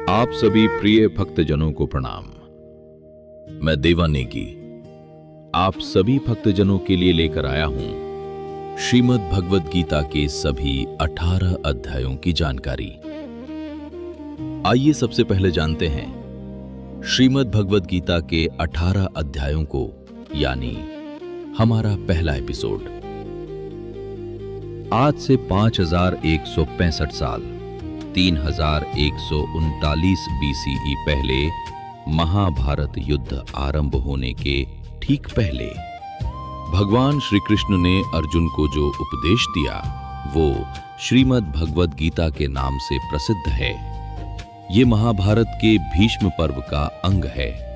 आप सभी प्रिय भक्तजनों को प्रणाम। मैं देवा नेगी आप सभी भक्तजनों के लिए लेकर आया हूं श्रीमद् भगवद गीता के सभी 18 अध्यायों की जानकारी। आइए सबसे पहले जानते हैं श्रीमद् भगवद गीता के 18 अध्यायों को, यानी हमारा पहला एपिसोड। आज से 5165 साल 3139 बीसीई पहले महाभारत युद्ध आरंभ होने के ठीक पहले भगवान श्री कृष्ण ने अर्जुन को जो उपदेश दिया वो श्रीमद् भगवद गीता के नाम से प्रसिद्ध है। ये महाभारत के भीष्म पर्व का अंग है।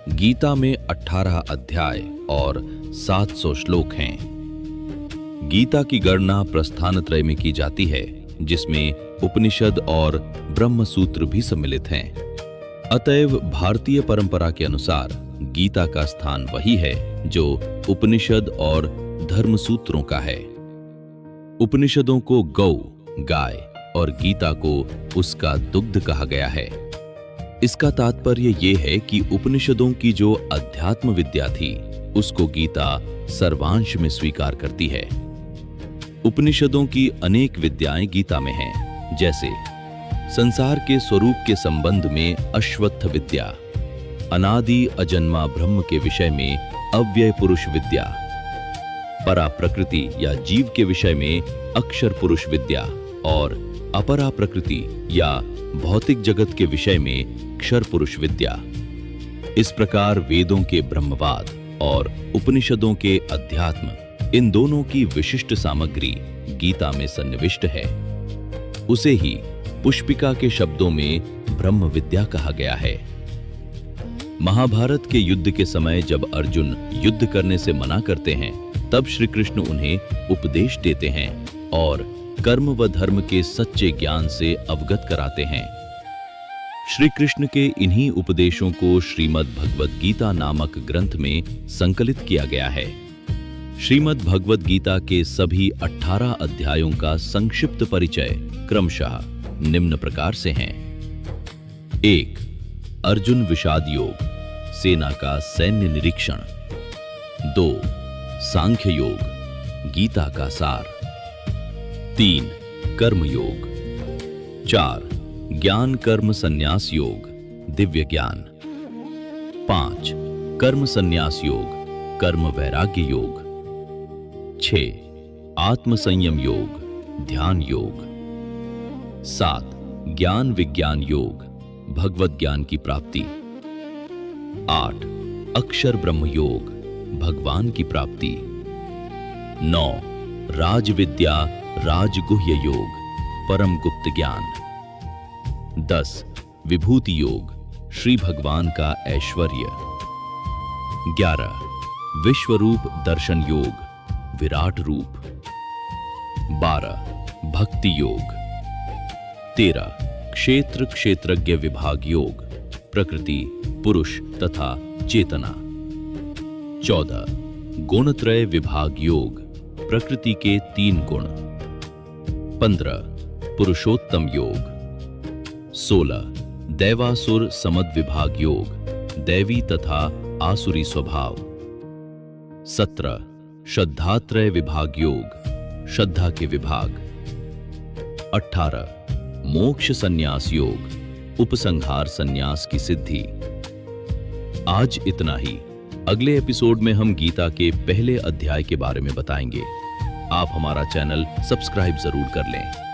गीता में 18 अध्याय और 700 श्लोक हैं। गीता की गणना प्रस्थानत्रय में की जाती है, जिसमें उपनिषद और ब्रह्म सूत्र भी सम्मिलित हैं। अतएव भारतीय परंपरा के अनुसार गीता का स्थान वही है जो उपनिषद और धर्म सूत्रों का है। उपनिषदों को गौ, गाय और गीता को उसका दुग्ध कहा गया है। इसका तात्पर्य ये है कि उपनिषदों की जो अध्यात्म विद्या थी उसको गीता सर्वांश में स्वीकार करती है। उपनिषदों की अनेक विद्याएं गीता में हैं, जैसे संसार के स्वरूप के संबंध में अश्वत्थ विद्या, अनादि अजन्मा ब्रह्म के विषय में अव्यय पुरुष विद्या, परा प्रकृति या जीव के विषय में अक्षर पुरुष विद्या और अपरा प्रकृति या भौतिक जगत के विषय में क्षर पुरुष विद्या। इस प्रकार वेदों के ब्रह्मवाद और उपनिषदों के अध्यात्म, इन दोनों की विशिष्ट सामग्री गीता में सन्निविष्ट है। उसे ही पुष्पिका के शब्दों में ब्रह्म विद्या कहा गया है। महाभारत के युद्ध के समय जब अर्जुन युद्ध करने से मना करते हैं, तब श्री कृष्ण उन्हें उपदेश देते हैं और कर्म व धर्म के सच्चे ज्ञान से अवगत कराते हैं। श्री कृष्ण के इन्हीं उपदेशों को श्रीमद् भगवद गीता नामक ग्रंथ में संकलित किया गया है। श्रीमद् भगवद गीता के सभी 18 अध्यायों का संक्षिप्त परिचय क्रमशः निम्न प्रकार से हैं। 1. अर्जुन विषाद योग, सेना का सैन्य निरीक्षण। 2. सांख्य योग, गीता का सार। 3. कर्म योग। 4. ज्ञान कर्म संन्यास योग, दिव्य ज्ञान। 5. कर्म संन्यास योग, कर्म वैराग्य योग। 6. आत्म संयम योग, ध्यान योग। 7. ज्ञान विज्ञान योग, भगवत ज्ञान की प्राप्ति। 8. अक्षर ब्रह्म योग, भगवान की प्राप्ति। 9. राज विद्या राजगुह्य योग, परम गुप्त ज्ञान। 10. विभूति योग, श्री भगवान का ऐश्वर्य। 11. विश्वरूप दर्शन योग, विराट रूप। 12. भक्ति योग। 13. क्षेत्र क्षेत्रज्ञ विभाग योग, प्रकृति, पुरुष तथा चेतना। 14. गुणत्रय विभाग योग, प्रकृति के 3 गुण। 15. पुरुषोत्तम योग। 16. दैवासुर समद विभाग योग, दैवी तथा आसुरी स्वभाव। 17. श्रद्धात्रय विभाग योग, श्रद्धा के विभाग। 18. मोक्ष संन्यास योग, उपसंहार संन्यास की सिद्धि। आज इतना ही। अगले एपिसोड में हम गीता के पहले अध्याय के बारे में बताएंगे। आप हमारा चैनल सब्सक्राइब जरूर कर लें।